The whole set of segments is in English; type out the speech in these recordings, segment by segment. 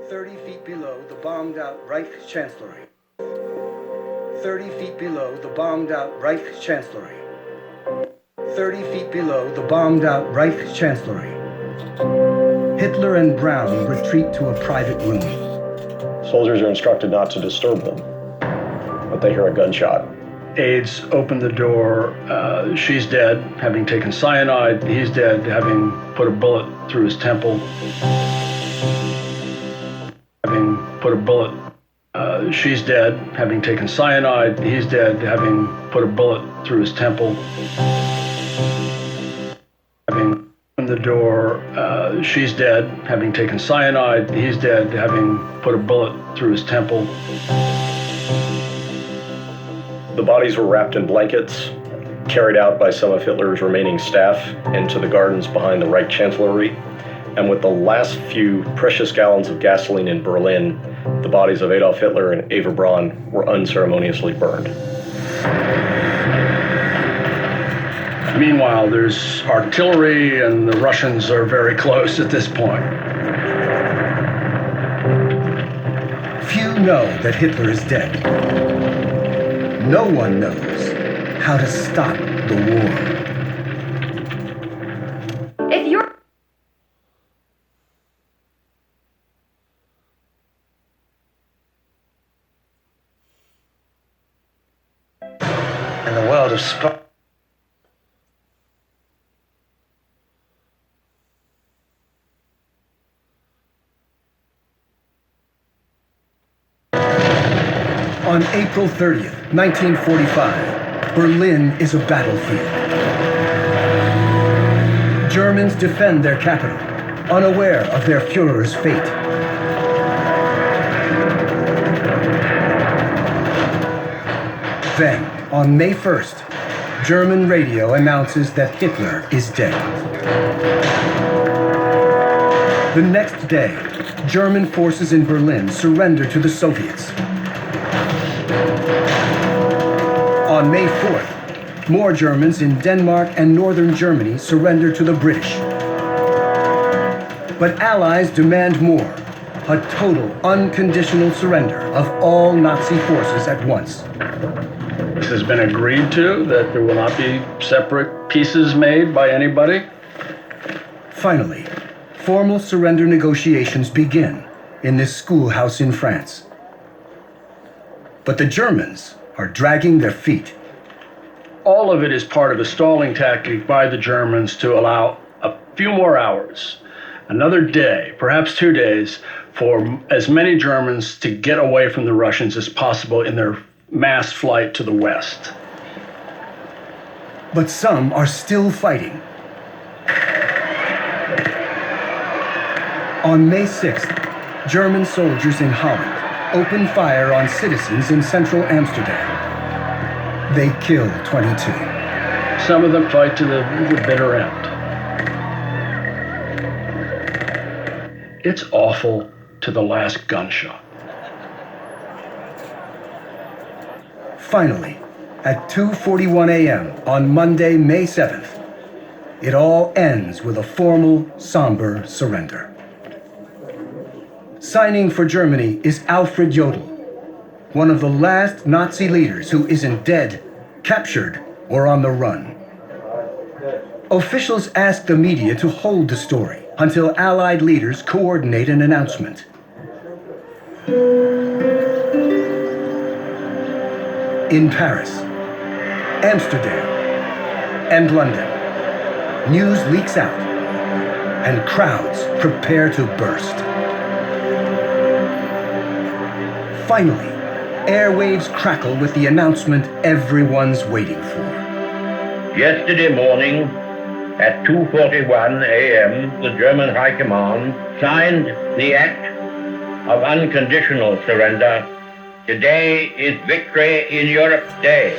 30 feet below the bombed-out Reich Chancellery. 30 feet below the bombed-out Reich Chancellery. 30 feet below the bombed-out Reich Chancellery. Hitler and Brown retreat to a private room. Soldiers are instructed not to disturb them, but they hear a gunshot. Aides open the door. She's dead, having taken cyanide. He's dead, having put a bullet through his temple. She's dead, having taken cyanide. He's dead, having put a bullet through his temple. Having opened the door. She's dead, having taken cyanide. He's dead, having put a bullet through his temple. The bodies were wrapped in blankets, carried out by some of Hitler's remaining staff into the gardens behind the Reich Chancellery, and with the last few precious gallons of gasoline in Berlin, the bodies of Adolf Hitler and Eva Braun were unceremoniously burned. Meanwhile, there's artillery, and the Russians are very close at this point. Few know that Hitler is dead. No one knows how to stop the war. If you're in the world of sport. On April 30th, 1945, Berlin is a battlefield. Germans defend their capital, unaware of their Führer's fate. Then, on May 1st, German radio announces that Hitler is dead. The next day, German forces in Berlin surrender to the Soviets. On May 4th, more Germans in Denmark and northern Germany surrender to the British. But Allies demand more, a total, unconditional surrender of all Nazi forces at once. This has been agreed to, that there will not be separate pieces made by anybody. Finally, formal surrender negotiations begin in this schoolhouse in France. But the Germans are dragging their feet. All of it is part of a stalling tactic by the Germans to allow a few more hours, another day, perhaps 2 days, for as many Germans to get away from the Russians as possible in their mass flight to the west. But some are still fighting. On May 6th, German soldiers in Holland open fire on citizens in central Amsterdam. They kill 22. Some of them fight to the bitter end. It's awful to the last gunshot. Finally, at 2:41 a.m. on Monday, May 7th, it all ends with a formal, somber surrender. Signing for Germany is Alfred Jodl, one of the last Nazi leaders who isn't dead, captured, or on the run. Officials ask the media to hold the story until Allied leaders coordinate an announcement. In Paris, Amsterdam, and London, news leaks out, and crowds prepare to burst. Finally, airwaves crackle with the announcement everyone's waiting for. Yesterday morning, at 2:41 a.m., the German High Command signed the Act of Unconditional Surrender. Today is Victory in Europe Day.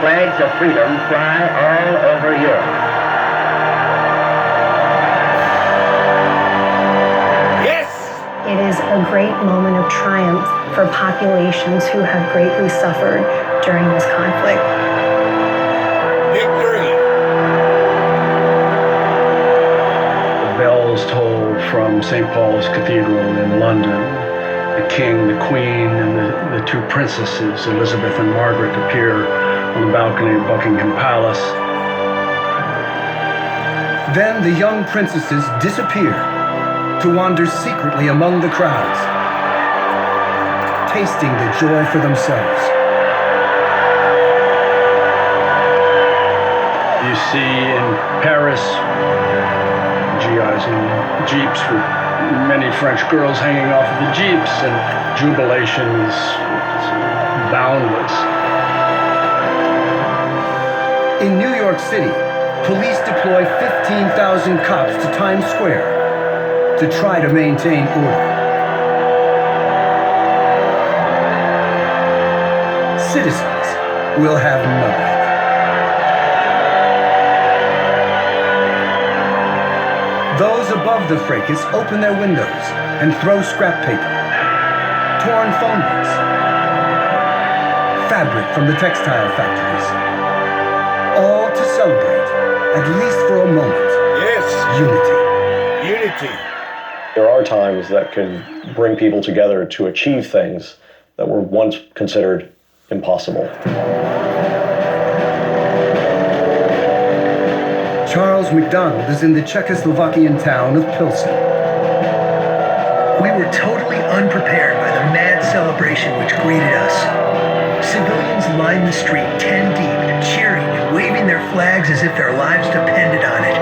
Flags of freedom fly all over Europe. Yes, a great moment of triumph for populations who have greatly suffered during this conflict. Victory! The bells toll from St. Paul's Cathedral in London. The king, the queen, and the two princesses, Elizabeth and Margaret, appear on the balcony of Buckingham Palace. Then the young princesses disappear to wander secretly among the crowds, tasting the joy for themselves. You see in Paris, GIs in jeeps with many French girls hanging off of the jeeps, and jubilation is boundless. In New York City, police deploy 15,000 cops to Times Square to try to maintain order. Citizens will have none. Those above the fracas open their windows and throw scrap paper, torn phone books, fabric from the textile factories, all to celebrate, at least for a moment, Yes, unity. unity. There are times that can bring people together to achieve things that were once considered impossible. Charles McDonald is in the Czechoslovakian town of Pilsen. We were totally unprepared by the mad celebration which greeted us. Civilians lined the street 10 deep, cheering and waving their flags as if their lives depended on it.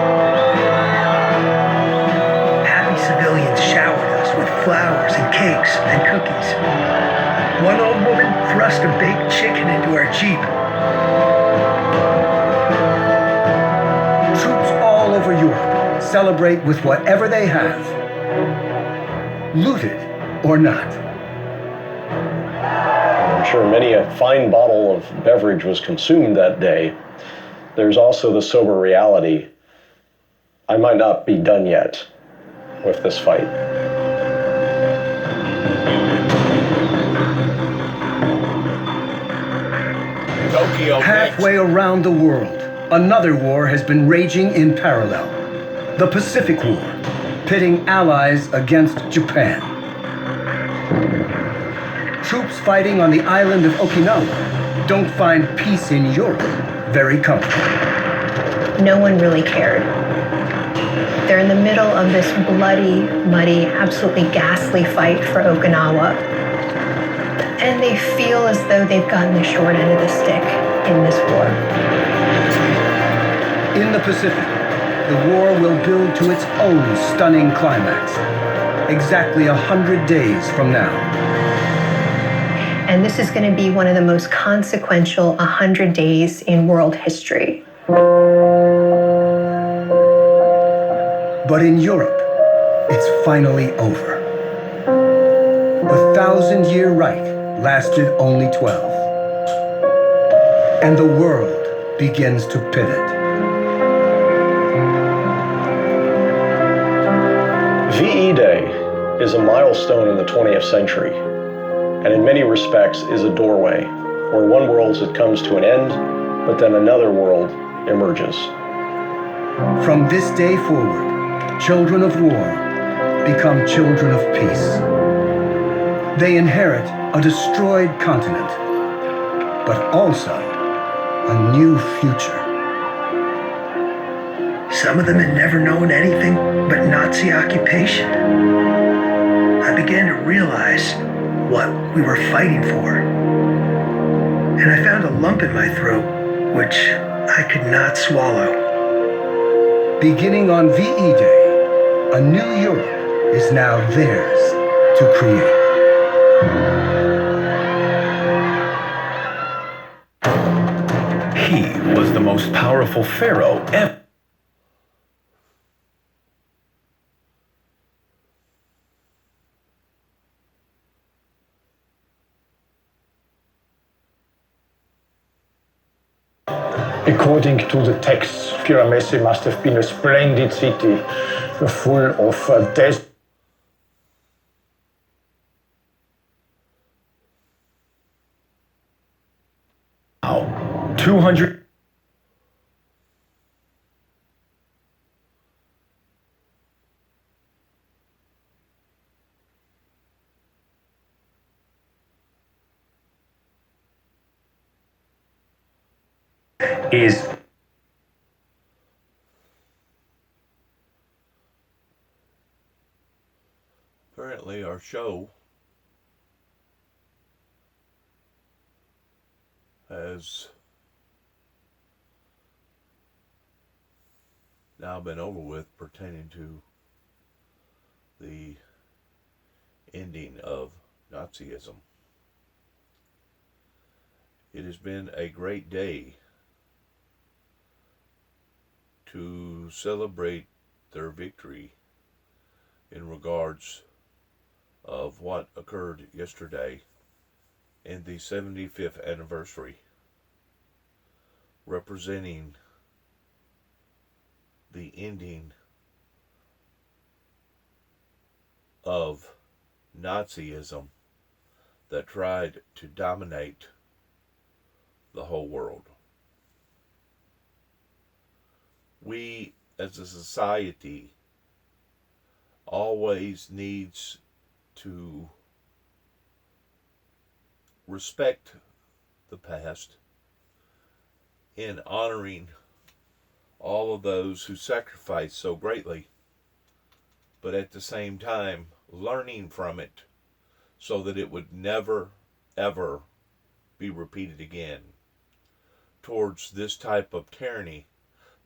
Happy civilians showered us with flowers and cakes and cookies. One old woman thrust a baked chicken into our Jeep. Troops all over Europe celebrate with whatever they have, looted or not. I'm sure many a fine bottle of beverage was consumed that day. There's also the sober reality. I might not be done yet with this fight. Tokyo Halfway around the world, another war has been raging in parallel. The Pacific War, pitting allies against Japan. Troops fighting on the island of Okinawa don't find peace in Europe very comfortable. No one really cared. They're in the middle of this bloody, muddy, absolutely ghastly fight for Okinawa. And they feel as though they've gotten the short end of the stick in this war. In the Pacific, the war will build to its own stunning climax, exactly 100 days from now. And this is going to be one of the most consequential 100 days in world history. But in Europe, it's finally over. The 1,000-year Reich lasted only 12. And the world begins to pivot. VE Day is a milestone in the 20th century, and in many respects is a doorway where one world comes to an end, but then another world emerges. From this day forward, children of war become children of peace. They inherit a destroyed continent, but also a new future. Some of them had never known anything but Nazi occupation. I began to realize what we were fighting for. And I found a lump in my throat, which I could not swallow. Beginning on VE Day, a new Europe is now theirs to create. He was the most powerful pharaoh ever. According to the texts, Firamesse must have been a splendid city, full of 200 is Apparently, our show has now been over with pertaining to the ending of Nazism. It has been a great day to celebrate their victory in regards of what occurred yesterday in the 75th anniversary, representing the ending of Nazism that tried to dominate the whole world. We as a society always needs to respect the past in honoring all of those who sacrificed so greatly, but at the same time learning from it so that it would never, ever be repeated again towards this type of tyranny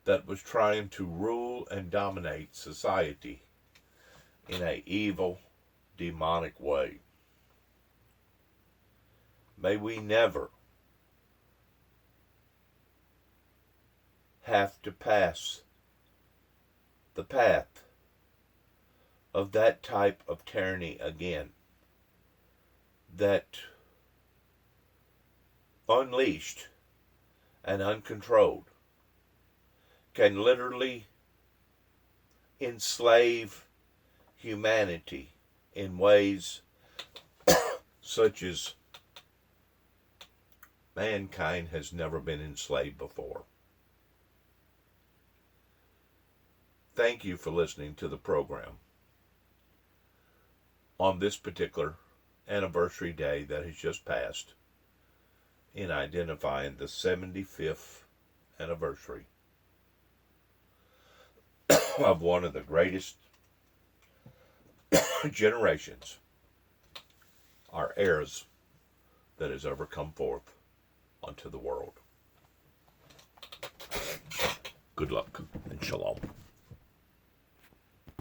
that was trying to rule and dominate society in an evil, demonic way. May we never have to pass the path of that type of tyranny again, that unleashed and uncontrolled can literally enslave humanity in ways such as mankind has never been enslaved before. Thank you for listening to the program on this particular anniversary day that has just passed in identifying the 75th anniversary of one of the greatest generations, our heirs, that has ever come forth onto the world. Good luck and shalom.